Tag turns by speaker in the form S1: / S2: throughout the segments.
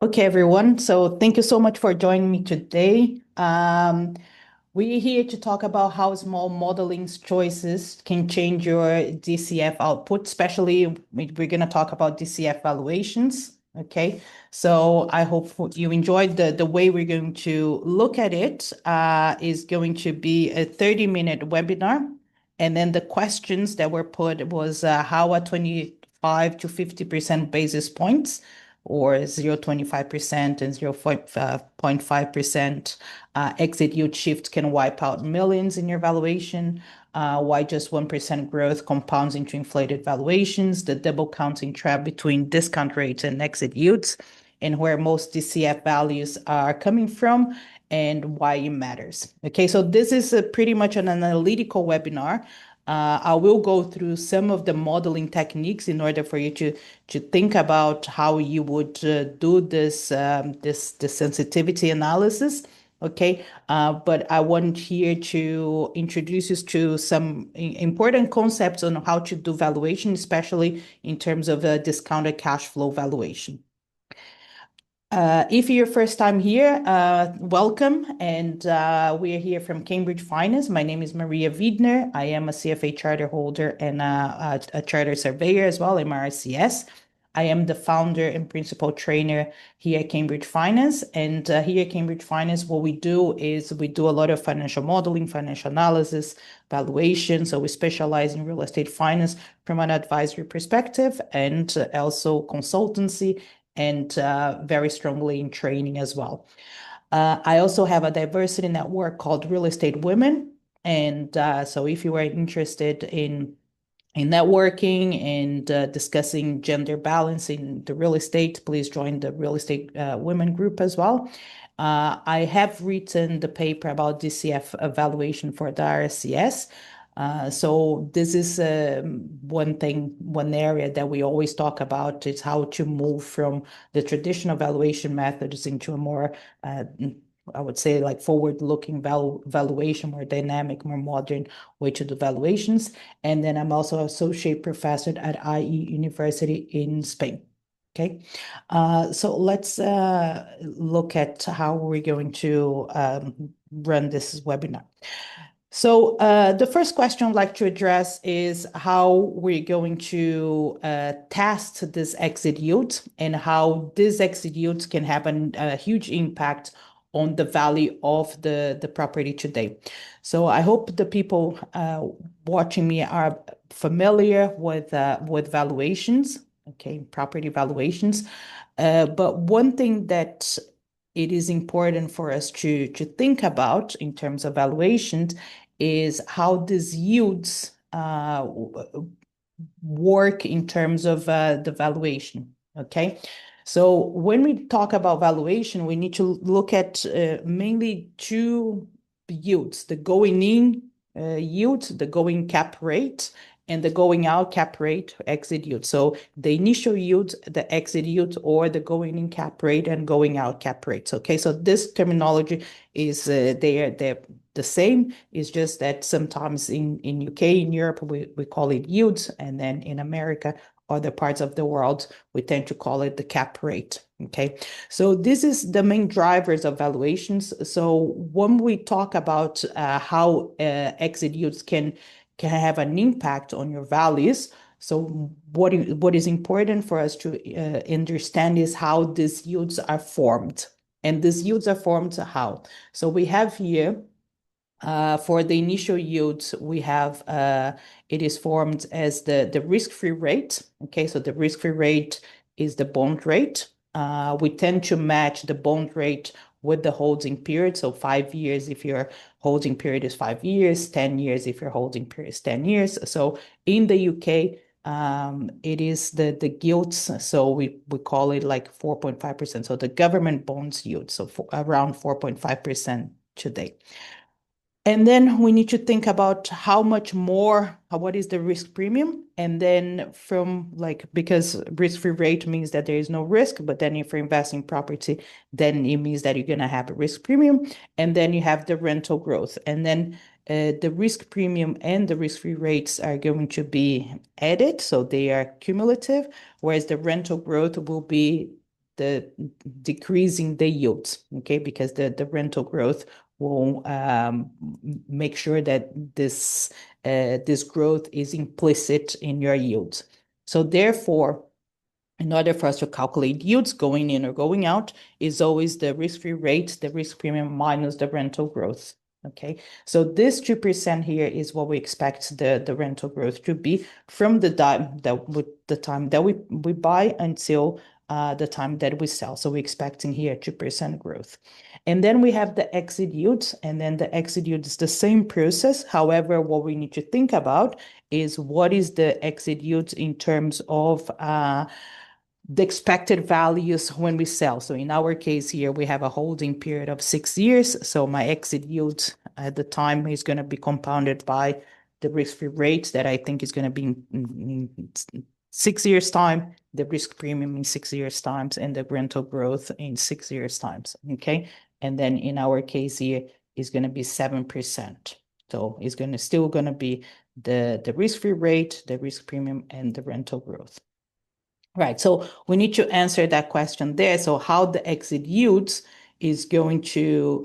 S1: Okay, everyone. So thank you so much for joining me today. We're here to talk about how small modeling choices can change your DCF output, especially we're going to talk about DCF valuations. Okay, so I hope you enjoyed the way we're going to look at it. Is going to be a 30-minute webinar. And then the questions that were put was how a 25 to 50% basis points or 0.25% and 0.5% exit yield shift can wipe out millions in your valuation. Why just 1% growth compounds into inflated valuations, the double counting trap between discount rates and exit yields, and where most DCF values are coming from and why it matters. Okay, so this is pretty much an analytical webinar. I will go through some of the modeling techniques in order for you to think about how you would do this sensitivity analysis. Okay, but I want here to introduce you to some important concepts on how to do valuation, especially in terms of discounted cash flow valuation. If you're first time here, welcome. And we are here from Cambridge Finance. My name is Maria Wiedner. I am a CFA charter holder and a charter surveyor as well, MRCS. I am the founder and principal trainer here at Cambridge Finance. And here at Cambridge Finance, what we do is we do a lot of financial modeling, financial analysis, valuation. So we specialize in real estate finance from an advisory perspective and also consultancy and very strongly in training as well. I also have a diversity network called Real Estate Women. And so if you are interested in networking and discussing gender balance in the real estate, please join the Real Estate Women group as well. I have written the paper about DCF evaluation for the RSCS. So this is one area that we always talk about is how to move from the traditional valuation methods into a more, I would say, like forward-looking valuation, more dynamic, more modern way to do valuations. And then I'm also associate professor at IE University in Spain. Okay, so let's look at how we're going to run this webinar. So the first question I'd like to address is how we're going to test this exit yield and how this exit yield can have a huge impact on the value of the property today. So I hope the people watching me are familiar with valuations, okay, property valuations. But one thing that it is important for us to think about in terms of valuations is how these yields work in terms of the valuation. Okay. So when we talk about valuation, we need to look at mainly two yields, the going in yield, the going cap rate, and the going out cap rate, exit yield. So the initial yield, the exit yield, or the going in cap rate and going out cap rates. Okay, so this terminology is they're the same. It's just that sometimes in UK, in Europe, we call it yields, and then in America, other parts of the world, we tend to call it the cap rate. Okay, so this is the main drivers of valuations. So when we talk about how exit yields can have an impact on your values. So what is important for us to understand is how these yields are formed. And these yields are formed how? So we have here for the initial yields, we have it is formed as the risk-free rate. Okay, so the risk-free rate is the bond rate. We tend to match the bond rate with the holding period. So 5 years if your holding period is 5 years, 10 years if your holding period is 10 years. So in the UK, it is the gilts. So we call it like 4.5%. So the government bonds yield, so around 4.5% today. And then we need to think about how much more, what is the risk premium? And then from because risk-free rate means that there is no risk, but then if you're investing in property, then it means that you're going to have a risk premium. And then you have the rental growth. And then the risk premium and the risk-free rates are going to be added. So they are cumulative, whereas the rental growth will be the decreasing the yields, okay, because the rental growth will make sure that this growth is implicit in your yields. So therefore, in order for us to calculate yields going in or going out, is always the risk-free rate, the risk premium minus the rental growth. Okay, so this 2% here is what we expect the rental growth to be from the time that we buy until the time that we sell. So we're expecting here 2% growth. And then we have the exit yield, and then the exit yield is the same process. However, what we need to think about is what is the exit yield in terms of the expected values when we sell. So in our case here, we have a holding period of 6 years. So my exit yield at the time is going to be compounded by the risk-free rate that I think is going to be in 6 years' time, the risk premium in 6 years' times, and the rental growth in 6 years' times. Okay. And then in our case here is going to be 7%. So it's still going to be the risk-free rate, the risk premium, and the rental growth. Right, so we need to answer that question there. So how the exit yields is going to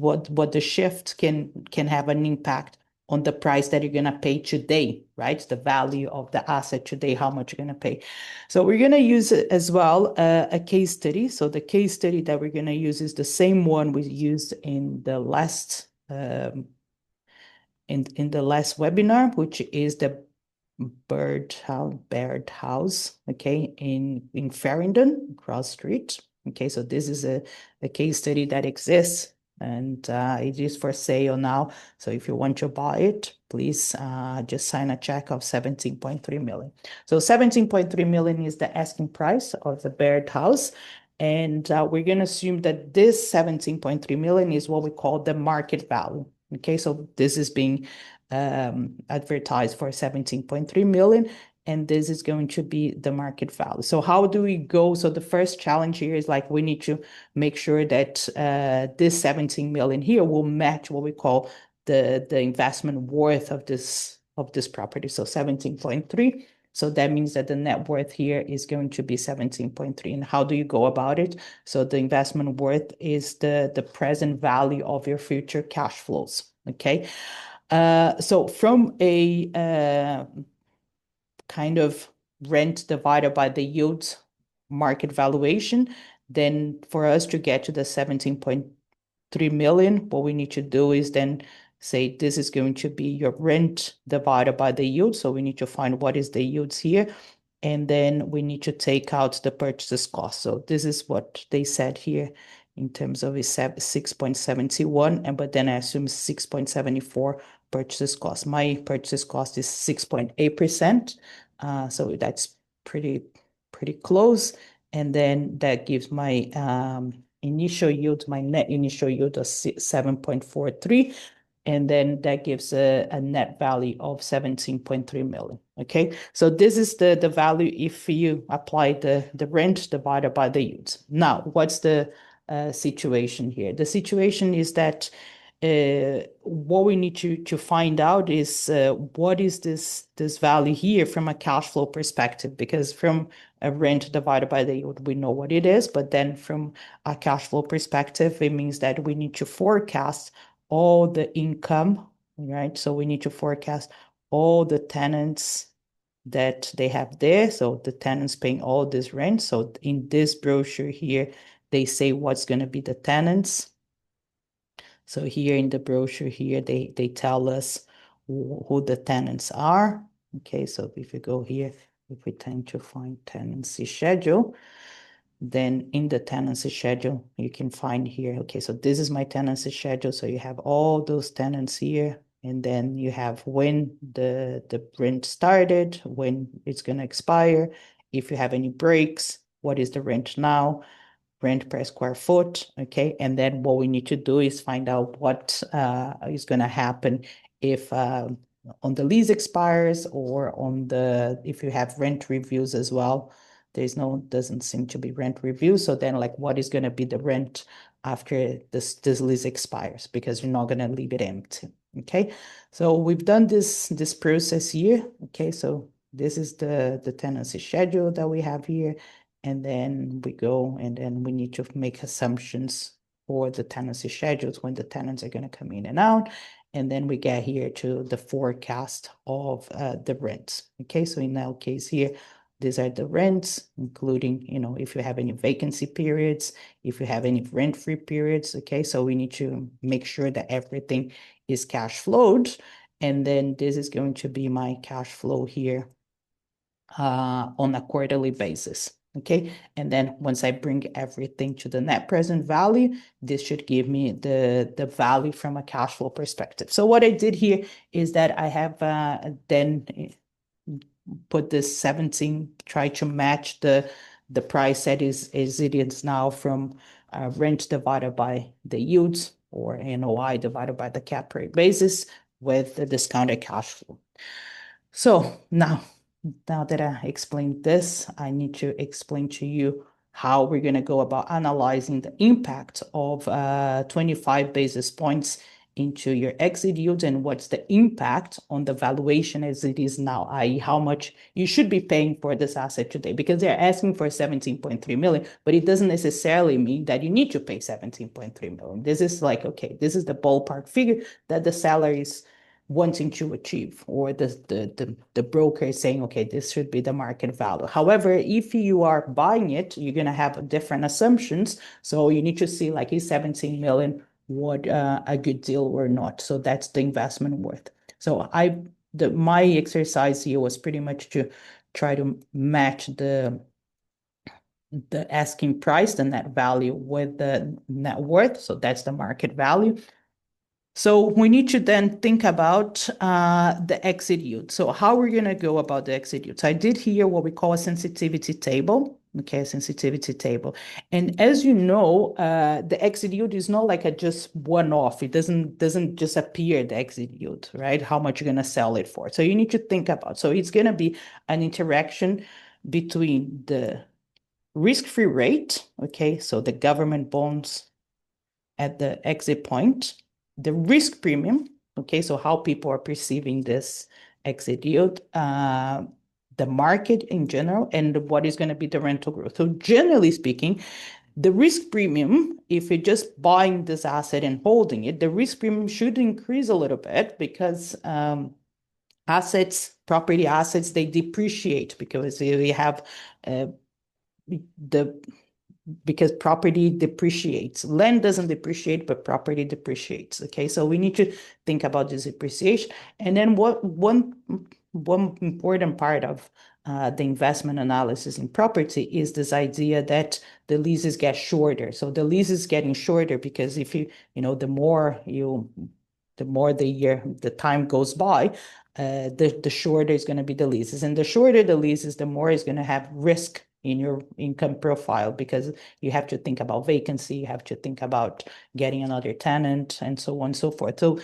S1: what the shift can have an impact on the price that you're gonna pay today, right? The value of the asset today, how much you're gonna pay. So we're gonna use as well a case study. So the case study that we're gonna use is the same one we used in the last in the last webinar, which is the Bird House, okay, in Farringdon, Cross Street. Okay, so this is a case study that exists, and it is for sale now. So if you want to buy it, please just sign a check of 17.3 million. So 17.3 million is the asking price of the Bird House. And we're going to assume that this 17.3 million is what we call the market value. Okay, so this is being advertised for 17.3 million, and this is going to be the market value. So how do we go? So the first challenge here is like we need to make sure that this 17 million here will match what we call the investment worth of this property. So 17.3. So that means that the net worth here is going to be 17.3. And how do you go about it? So the investment worth is the present value of your future cash flows. Okay. So from a kind of rent divided by the yield market valuation, then for us to get to the 17.3 million, what we need to do is then say this is going to be your rent divided by the yield. So we need to find what is the yields here. And then we need to take out the purchase cost. So this is what they said here in terms of 6.71, but then I assume 6.74 purchase cost. My purchase cost is 6.8%. So that's pretty close. And then that gives my initial yield, my net initial yield of 7.43. And then that gives a net value of 17.3 million. Okay, so this is the value if you apply the rent divided by the yields. Now, what's the situation here? The situation is that what we need to find out is what is this value here from a cash flow perspective, because from a rent divided by the yield, we know what it is, but then from a cash flow perspective, it means that we need to forecast all the income, right? So we need to forecast all the tenants that they have there. So the tenants paying all this rent. So in this brochure here, they say what's going to be the tenants. So here in the brochure here, they tell us who the tenants are. Okay, so if you go here, if we tend to find tenancy schedule, then in the tenancy schedule, you can find here, okay, so this is my tenancy schedule. So you have all those tenants here, and then you have when the rent started, when it's going to expire, if you have any breaks, what is the rent now, rent per square foot, okay? And then what we need to do is find out what is going to happen if on the lease expires or if you have rent reviews as well. Doesn't seem to be rent review. So then like what is going to be the rent after this lease expires, because you're not going to leave it empty. Okay. So we've done this process here. Okay. So this is the tenancy schedule that we have here. and then we go, and then we need to make assumptions for the tenancy schedules when the tenants are going to come in and out. And then we get here to the forecast of the rents. Okay, so in our case here, these are the rents, including, if you have any vacancy periods, if you have any rent-free periods. Okay, so we need to make sure that everything is cash flowed. And then this is going to be my cash flow here on a quarterly basis. Okay, and then once I bring everything to the net present value, this should give me the value from a cash flow perspective. So what I did here is that I have then put this 17, try to match the price that is it is now from rent divided by the yields, or NOI divided by the cap rate basis, with the discounted cash flow. So now that I explained this, I need to explain to you how we're going to go about analyzing the impact of 25 basis points into your exit yield, and what's the impact on the valuation as it is now, i.e. how much you should be paying for this asset today, because they're asking for 17.3 million, but it doesn't necessarily mean that you need to pay 17.3 million. This is like, okay, this is the ballpark figure that the seller is wanting to achieve, or the broker is saying, okay, this should be the market value. However, if you are buying it, you're going to have different assumptions. So you need to see, like, is 17 million what a good deal or not? So that's the investment worth. So my exercise here was pretty much to try to match the asking price, the net value, with the net worth. So that's the market value. So we need to then think about the exit yield. So how we're going to go about the exit yield. So I did here what we call a sensitivity table. Okay, a sensitivity table. And as you know, the exit yield is not like a just one-off. It doesn't just appear, the exit yield, right? How much you're going to sell it for. So you need to think about. So it's going to be an interaction between the risk-free rate, okay, so the government bonds at the exit point, the risk premium, okay, so how people are perceiving this exit yield, the market in general, and what is going to be the rental growth. So generally speaking, the risk premium, if you're just buying this asset and holding it, the risk premium should increase a little bit, because property assets, they depreciate, because we have because property depreciates. Land doesn't depreciate, but property depreciates. Okay, so we need to think about this depreciation. And then one important part of the investment analysis in property is this idea that the leases get shorter. So the lease is getting shorter because if the more the time goes by, the shorter is going to be the leases. And the shorter the leases, the more is going to have risk in your income profile, because you have to think about vacancy, you have to think about getting another tenant, and so on and so forth. So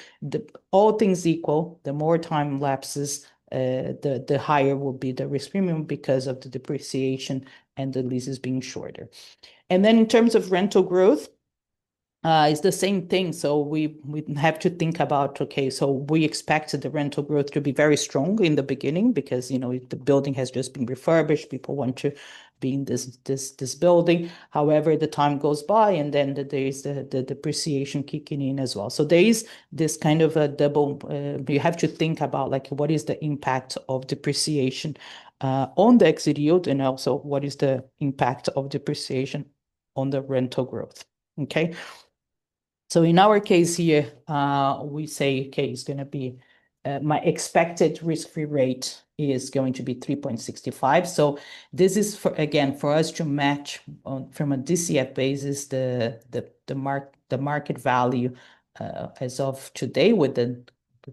S1: all things equal, the more time lapses, the higher will be the risk premium, because of the depreciation and the leases being shorter. And then in terms of rental growth, it's the same thing. So we have to think about, okay, so we expect the rental growth to be very strong in the beginning, because the building has just been refurbished, people want to be in this building. However, the time goes by, and then there is the depreciation kicking in as well. So there is this kind of a double. You have to think about, like, what is the impact of depreciation on the exit yield, and also what is the impact of depreciation on the rental growth. Okay. So in our case here, we say, okay, it's going to be my expected risk-free rate is going to be 3.65. So this is for us to match from a DCF basis the market value as of today, with the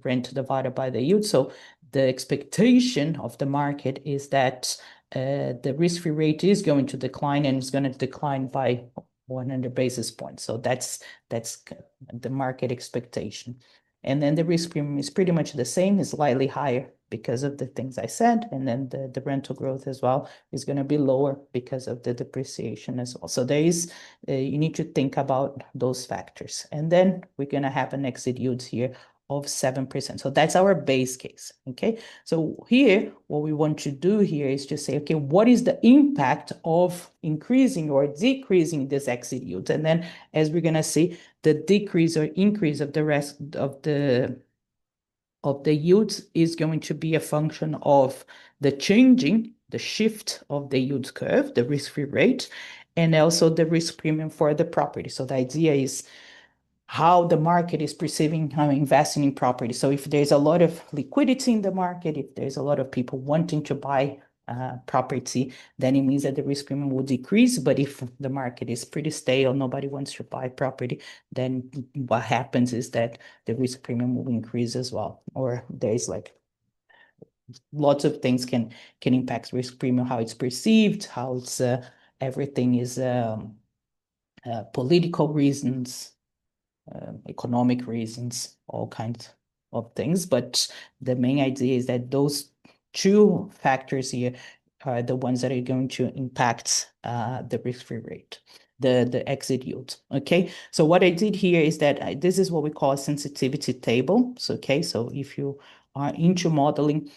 S1: rent divided by the yield. So the expectation of the market is that the risk-free rate is going to decline, and it's going to decline by 100 basis points. So that's the market expectation. And then the risk premium is pretty much the same, is slightly higher because of the things I said. And then the rental growth as well is going to be lower because of the depreciation as well. So there is, you need to think about those factors. And then we're going to have an exit yield here of 7%. So that's our base case, okay? So here, what we want to do here is to say, okay, what is the impact of increasing or decreasing this exit yield? And then, as we're gonna see, the decrease or increase of the rest of the yields is going to be a function of the shift of the yield curve, the risk-free rate, and also the risk premium for the property. So the idea is how the market is perceiving how investing in property. So if there's a lot of liquidity in the market, if there's a lot of people wanting to buy property, then it means that the risk premium will decrease. But if the market is pretty stale, nobody wants to buy property, then what happens is that the risk premium will increase as well. Or there's like lots of things can impact risk premium, how it's perceived, how it's everything is political reasons, economic reasons, all kinds of things. But the main idea is that those two factors here are the ones that are going to impact the risk-free rate, the exit yield. Okay, so what I did here is that this is what we call a sensitivity table. So, okay, so if you are into modeling,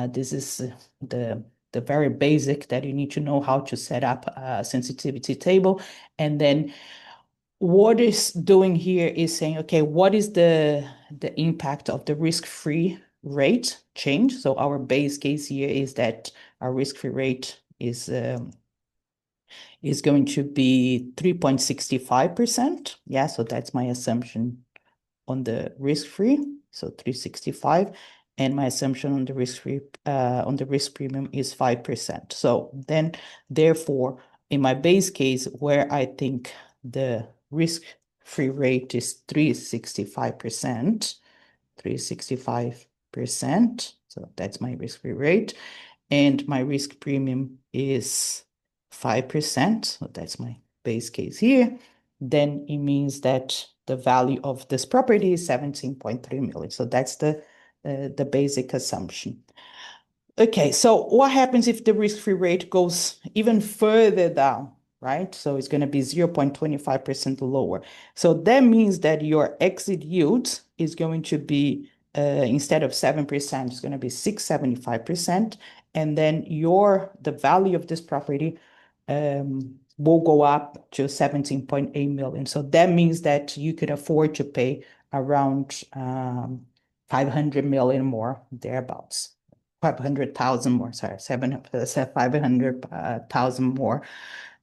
S1: this is the very basic that you need to know how to set up a sensitivity table. And then what is doing here is saying, okay, what is the impact of the risk-free rate change? So our base case here is that our risk-free rate is going to be 3.65%. Yeah, so that's my assumption on the risk-free, so 365, and my assumption on the risk-free on the risk premium is 5%. So then, therefore, in my base case, where I think the risk-free rate is 365%, 365%. So that's my risk-free rate. And my risk premium is 5%. So that's my base case here. Then it means that the value of this property is 17.3 million. So that's the basic assumption. Okay, so what happens if the risk-free rate goes even further down, right? So it's going to be 0.25% lower. So that means that your exit yield is going to be, instead of 7%, it's going to be 6.75%. And then the value of this property will go up to 17.8 million. So that means that you could afford to pay around 500 million more, thereabouts. 500,000 more, sorry, 500,000 more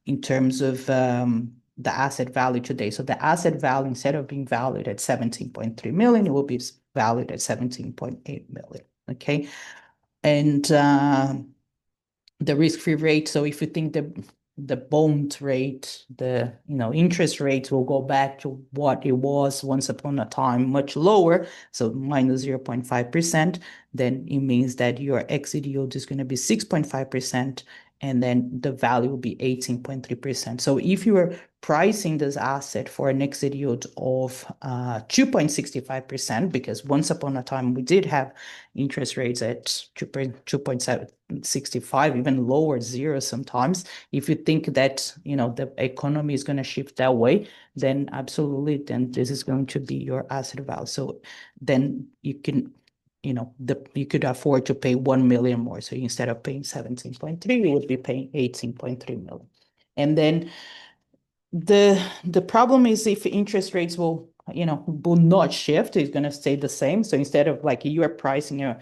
S1: in terms of the asset value today. So the asset value, instead of being valued at 17.3 million, it will be valued at 17.8 million. Okay. And the risk-free rate, so if you think the bond rate, the interest rates will go back to what it was once upon a time, much lower, so minus 0.5%, then it means that your exit yield is going to be 6.5%, and then the value will be 18.3%. So if you are pricing this asset for an exit yield of 2.65%, because once upon a time we did have interest rates at 2.65, even lower, zero sometimes. If you think that the economy is going to shift that way, then absolutely, then this is going to be your asset value. So then you can you could afford to pay 1 million more. So instead of paying 17.3, you would be paying 18.3 million. And then the problem is if interest rates will not shift, it's going to stay the same. So instead of like you are pricing a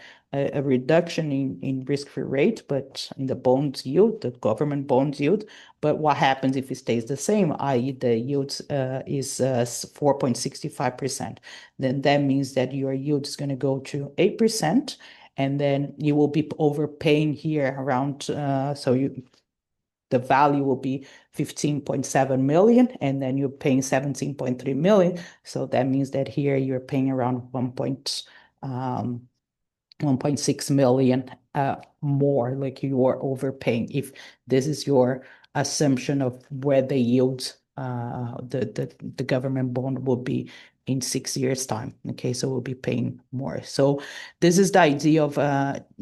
S1: reduction in risk-free rate, but in the bond yield, the government bond yield, but what happens if it stays the same, i.e. the yield is 4.65%, then that means that your yield is going to go to 8%, and then you will be overpaying here around, the value will be 15.7 million, and then you're paying 17.3 million. So that means that here you're paying around 1.6 million more, like you are overpaying if this is your assumption of where the yield, the government bond will be in 6 years' time. Okay, so we'll be paying more. So this is the idea of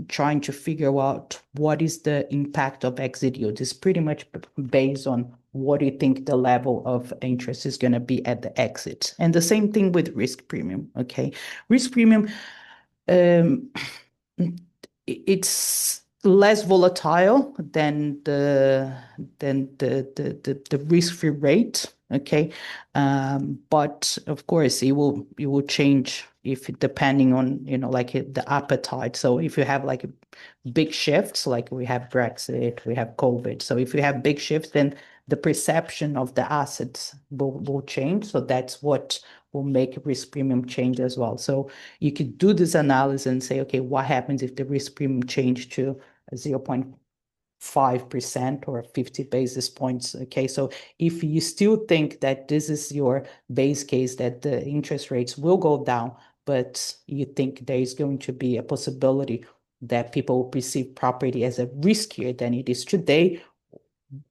S1: trying to figure out what is the impact of exit yield. It's pretty much based on what do you think the level of interest is going to be at the exit? And the same thing with risk premium, okay? Risk premium, um, it's less volatile than the risk-free rate, okay? But of course, it will change if depending on, like the appetite. So if you have like big shifts, like we have Brexit, we have COVID. So if you have big shifts, then the perception of the assets will change. So that's what will make risk premium change as well. So you could do this analysis and say, okay, what happens if the risk premium change to 0.5% or 50 basis points? Okay, so if you still think that this is your base case, that the interest rates will go down, but you think there is going to be a possibility that people will perceive property as a riskier than it is today,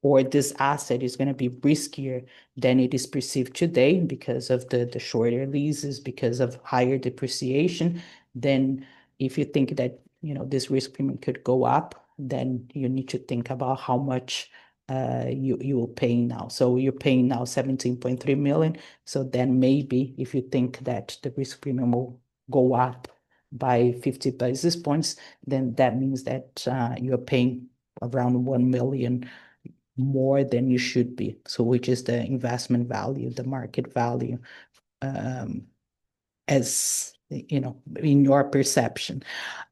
S1: or this asset is going to be riskier than it is perceived today because of the shorter leases, because of higher depreciation, then if you think that this risk premium could go up, then you need to think about how much you will pay now. So you're paying now 17.3 million. So then maybe if you think that the risk premium will go up by 50 basis points, then that means that you're paying around 1 million more than you should be. So which is the investment value, the market value, as in your perception.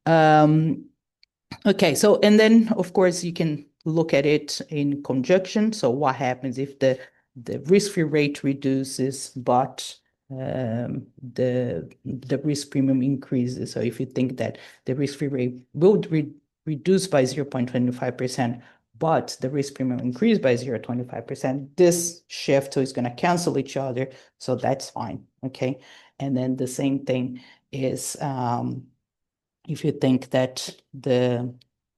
S1: Okay, so and then of course you can look at it in conjunction. So what happens if the risk-free rate reduces, but the risk premium increases? So if you think that the risk-free rate will reduce by 0.25%, but the risk premium increased by 0.25%, this shift is going to cancel each other, so that's fine, okay? And then the same thing is if you think that the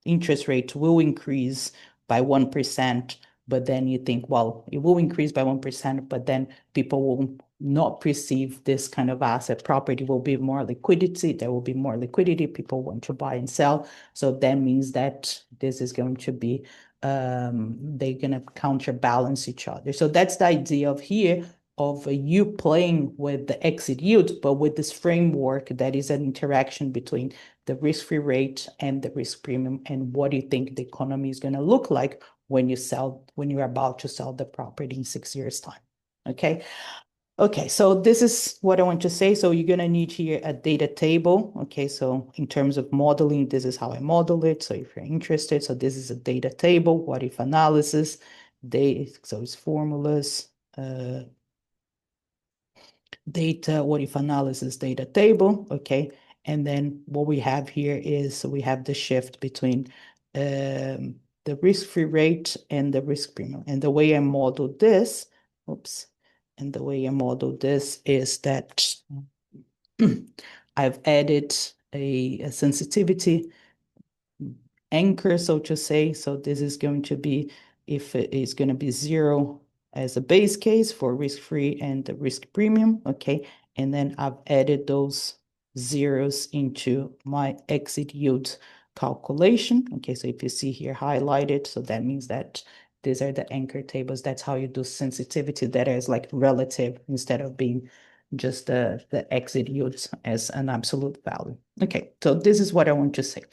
S1: interest rate will increase by 1%, but then you think, well, it will increase by 1%, but then people will not perceive this kind of asset. Property will be more liquidity. There will be more liquidity. People want to buy and sell. So that means that this is going to be, they're going to counterbalance each other. So that's the idea of here, of you playing with the exit yield, but with this framework that is an interaction between the risk-free rate and the risk premium, and what do you think the economy is going to look like when you're about to sell the property in 6 years' time. Okay. Okay, so this is what I want to say. So you're going to need here a data table. Okay, so in terms of modeling, this is how I model it. So if you're interested, so this is a data table, what if analysis, so it's formulas, data, what if analysis data table, okay? And then what we have here is we have the shift between the risk-free rate and the risk premium. And the way I model this, and the way I model this is that I've added a sensitivity anchor, so to say. So this is going to be, if it is going to be 0 as a base case for risk-free and the risk premium, okay? And then I've added those zeros into my exit yield calculation, okay? So if you see here highlighted, so that means that these are the anchor tables. That's how you do sensitivity that is like relative instead of being just the exit yields as an absolute value. Okay, so this is what I want to say.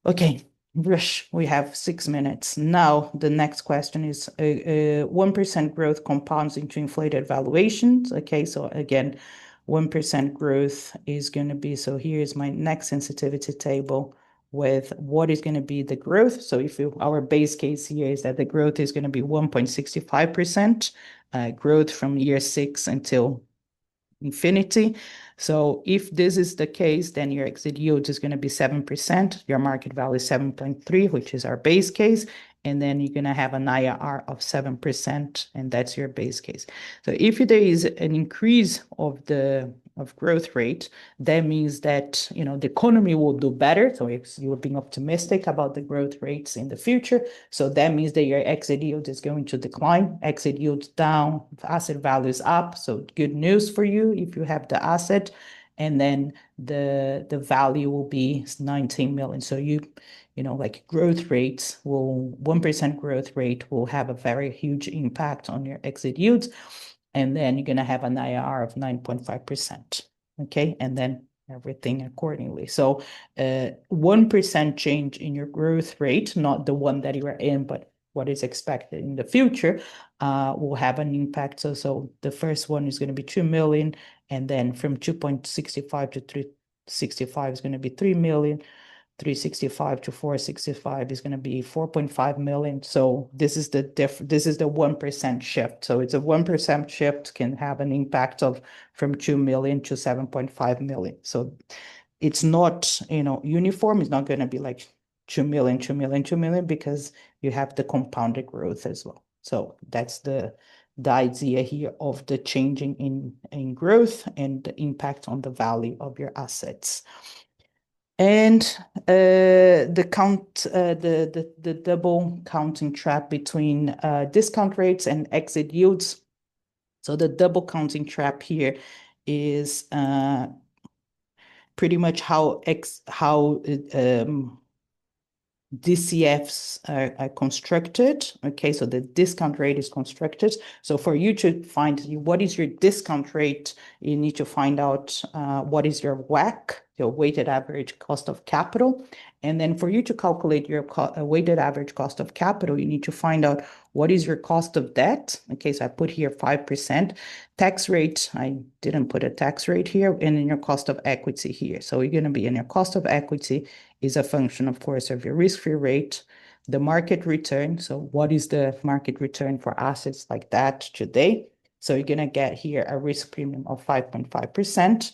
S1: Okay, Rush, we have 6 minutes. Now, the next question is 1% growth compounds into inflated valuations. Okay, so again, 1% growth is going to be, so here's my next sensitivity table with what is going to be the growth. So if our base case here is that the growth is going to be 1.65% growth from year 6 until infinity. So if this is the case, then your exit yield is going to be 7%. Your market value is 7.3, which is our base case. And then you're going to have an IRR of 7%, and that's your base case. So if there is an increase of growth rate, that means that the economy will do better. So if you're being optimistic about the growth rates in the future, so that means that your exit yield is going to decline. Exit yield down, asset values up. So good news for you if you have the asset. And then the value will be 19 million. So like growth rates 1% growth rate will have a very huge impact on your exit yields. And then you're going to have an IRR of 9.5%. Okay. And then everything accordingly. So 1% change in your growth rate, not the one that you are in, but what is expected in the future, will have an impact. So the first one is going to be 2 million. And then from 2.65 to 365 is going to be 3 million. 365 to 465 is going to be 4.5 million. So this is the 1% shift. So it's a 1% shift can have an impact of from 2 million to 7.5 million. So it's not, uniform. It's not going to be like 2 million, 2 million, 2 million, because you have the compounded growth as well. So that's the idea here of the changing in growth and the impact on the value of your assets. And the double counting trap between discount rates and exit yields. So the double counting trap here is pretty much how DCFs are constructed. Okay, so the discount rate is constructed. So for you to find what is your discount rate, you need to find out what is your WACC, your weighted average cost of capital. And then for you to calculate your weighted average cost of capital, you need to find out what is your cost of debt. Okay, so I put here 5%. Tax rate, I didn't put a tax rate here, and then your cost of equity here. So you're going to be in your cost of equity is a function, of course, of your risk-free rate, the market return. So what is the market return for assets like that today? So you're going to get here a risk premium of 5.5%.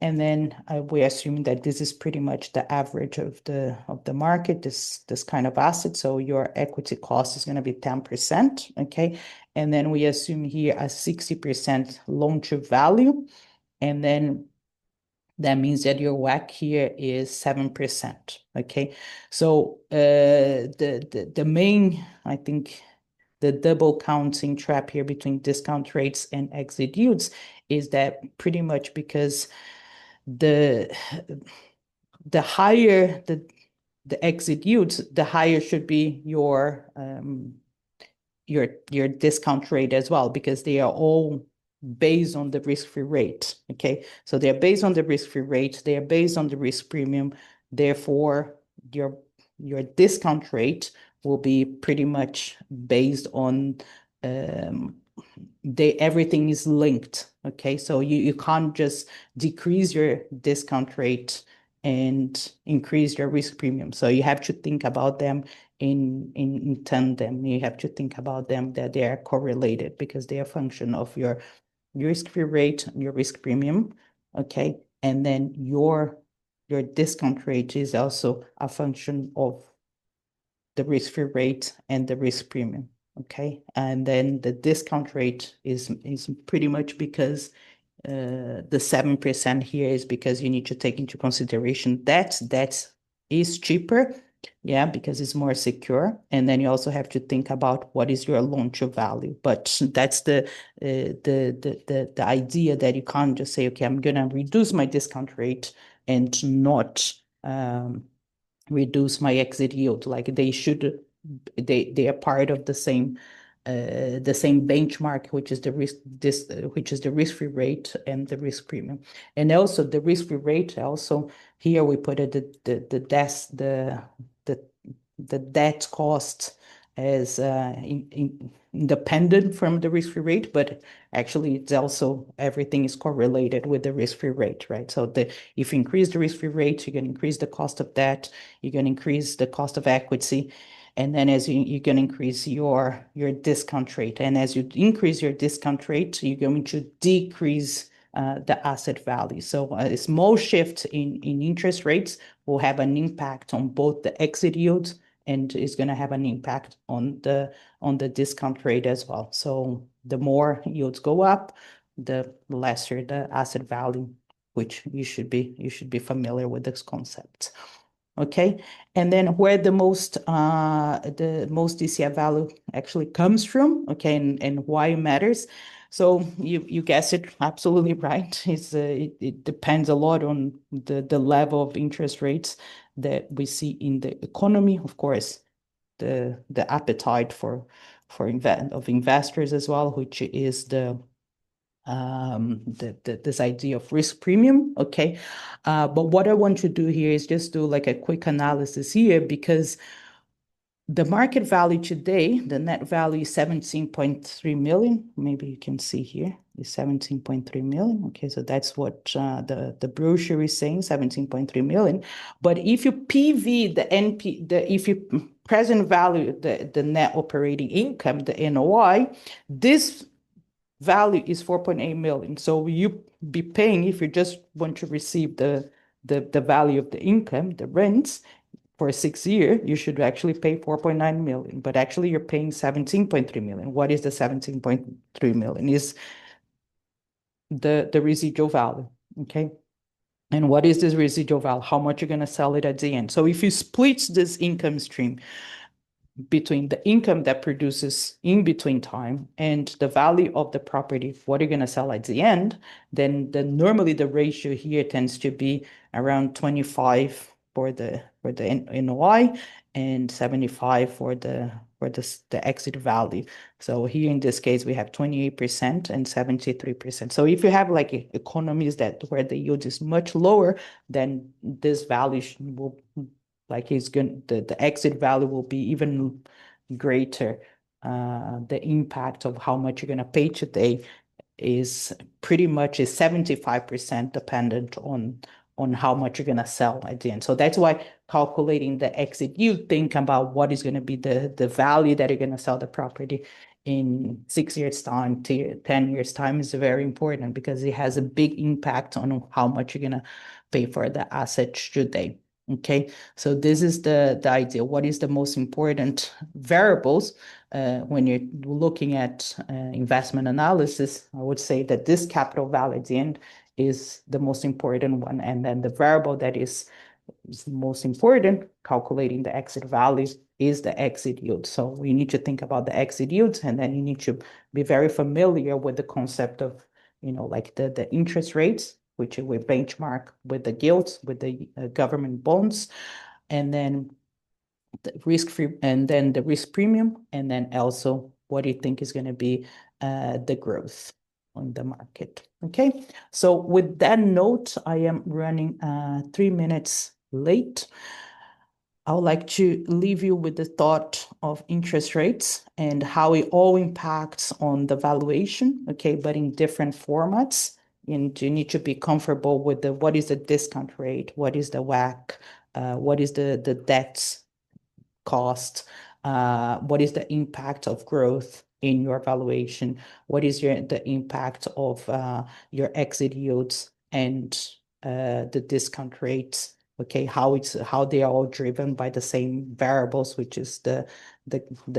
S1: And then we assume that this is pretty much the average of the market, this kind of asset. So your equity cost is going to be 10%. Okay. And then we assume here a 60% loan to value. And then that means that your WACC here is 7%. Okay. So the main, I think, the double counting trap here between discount rates and exit yields is that pretty much because the higher the exit yields, the higher should be your discount rate as well, because they are all based on the risk-free rate. Okay, so they're based on the risk-free rate, they are based on the risk premium. Therefore, your discount rate will be pretty much based on everything is linked. Okay, so you can't just decrease your discount rate and increase your risk premium. So you have to think about them in tandem. You have to think about them that they are correlated, because they are a function of your risk-free rate, your risk premium. Okay, and then your discount rate is also a function of the risk-free rate and the risk premium. Okay, and then the discount rate is pretty much because the 7% here is because you need to take into consideration that is cheaper, yeah, because it's more secure. And then you also have to think about what is your loan to value. But that's the idea that you can't just say, okay, I'm gonna reduce my discount rate and not reduce my exit yield. Like they are part of the same benchmark, which is the risk-free rate and the risk premium. And also the risk-free rate, also here we put it the debt cost as independent from the risk-free rate, but actually it's also, everything is correlated with the risk-free rate, right? So if you increase the risk-free rate, you're going to increase the cost of debt, you're going to increase the cost of equity, and then as you're going to increase your discount rate. And as you increase your discount rate, you're going to decrease the asset value. So a small shift in interest rates will have an impact on both the exit yields, and is going to have an impact on the discount rate as well. So the more yields go up, the lesser the asset value, which you should be familiar with this concept. Okay. And then where the most DCF value actually comes from, okay, and why it matters. So you guessed it absolutely right. It depends a lot on the level of interest rates that we see in the economy. Of course, the appetite of investors as well, which is this idea of risk premium. Okay. But what I want to do here is just do like a quick analysis here, because the market value today, the net value is 17.3 million. Maybe you can see here is 17.3 million. Okay, so that's what the brochure is saying, 17.3 million. But if you PV if you present value the net operating income, the NOI, this value is 4.8 million. So you be paying, if you just want to receive the value of the income, the rents, for 6 years, you should actually pay 4.9 million, but actually you're paying 17.3 million. What is the 17.3 million? Is the residual value, okay? And what is this residual value? How much you're going to sell it at the end? So if you split this income stream between the income that produces in between time and the value of the property, what you're going to sell at the end, then normally the ratio here tends to be around 25 for the NOI and 75 for the exit value. So here in this case, we have 28% and 73%. So if you have like economies that where the yield is much lower, then this value will like the exit value will be even greater. The impact of how much you're gonna pay today is pretty much 75% dependent on how much you're gonna sell at the end. So that's why calculating the exit yield, think about what is gonna be the value that you're gonna sell the property in 6 years time, 10 years time is very important, because it has a big impact on how much you're gonna pay for the assets today. Okay, so this is the idea. What is the most important variables when you're looking at investment analysis? I would say that this capital value at the end is the most important one, and then the variable that is the most important, calculating the exit value, is the exit yield. So we need to think about the exit yields, and then you need to be very familiar with the concept of, like the interest rates, which we benchmark with the gilts, with the government bonds, and then the risk-free, and then the risk premium, and then also what do you think is going to be the growth on the market. Okay, so with that note, I am running 3 minutes late. I would like to leave you with the thought of interest rates and how it all impacts on the valuation, okay, but in different formats. And you need to be comfortable with what is the discount rate, what is the WACC, what is the debt cost, what is the impact of growth in your valuation, what is the impact of your exit yields and the discount rates. Okay, how they are all driven by the same variables, which is the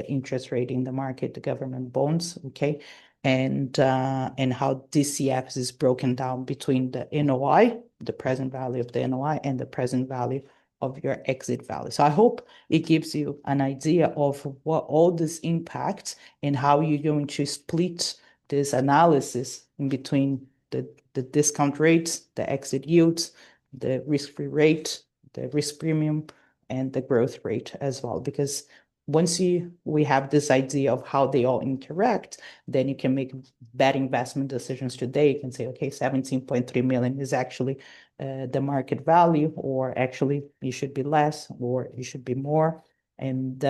S1: interest rate in the market, the government bonds. Okay, and how DCF is broken down between the NOI, the present value of the NOI, and the present value of your exit value. So I hope it gives you an idea of what all this impacts and how you're going to split this analysis in between the discount rates, the exit yields, the risk-free rate, the risk premium, and the growth rate as well. Because once we have this idea of how they all interact, then you can make bad investment decisions today. You can say, okay, 17.3 million is actually the market value, or actually it should be less, or it should be more. And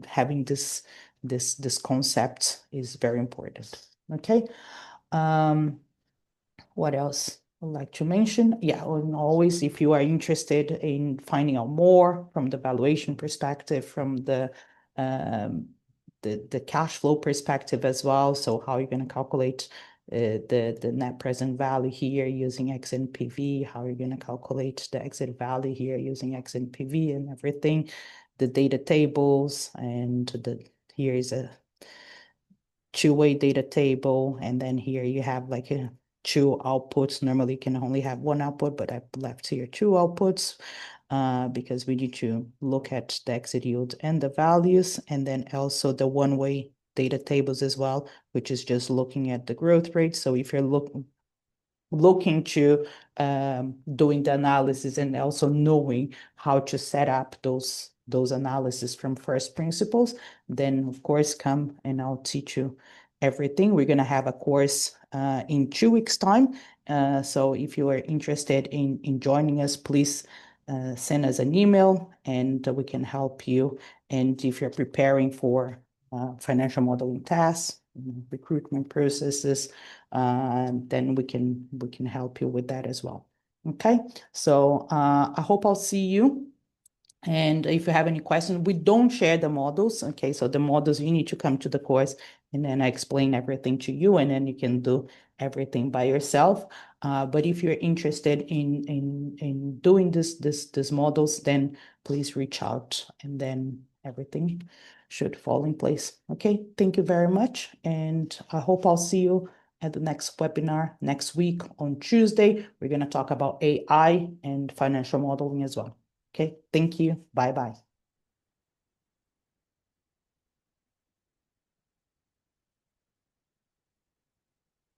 S1: having this concept is very important. Okay. What else I'd like to mention? Yeah, and always, if you are interested in finding out more from the valuation perspective, from the cash flow perspective as well. So how you're going to calculate the net present value here using XNPV, how you're going to calculate the exit value here using XNPV and everything, the data tables, and here is a two-way data table, and then here you have like two outputs. Normally you can only have one output, but I've left here two outputs. because we need to look at the exit yield and the values, and then also the one-way data tables as well, which is just looking at the growth rate. So if you're looking to doing the analysis and also knowing how to set up those analysis from first principles, then of course come and I'll teach you everything. We're going to have a course in 2 weeks time. So if you are interested in joining us, please send us an email and we can help you. And if you're preparing for financial modeling tasks, recruitment processes, then we can help you with that as well. Okay, so I hope I'll see you. And if you have any questions, we don't share the models. Okay, so the models, you need to come to the course and then I explain everything to you and then you can do everything by yourself. But if you're interested in doing these models, then please reach out and then everything should fall in place. Okay, thank you very much. And I hope I'll see you at the next webinar next week on Tuesday. We're going to talk about AI and financial modeling as well. Okay, thank you. Bye-bye.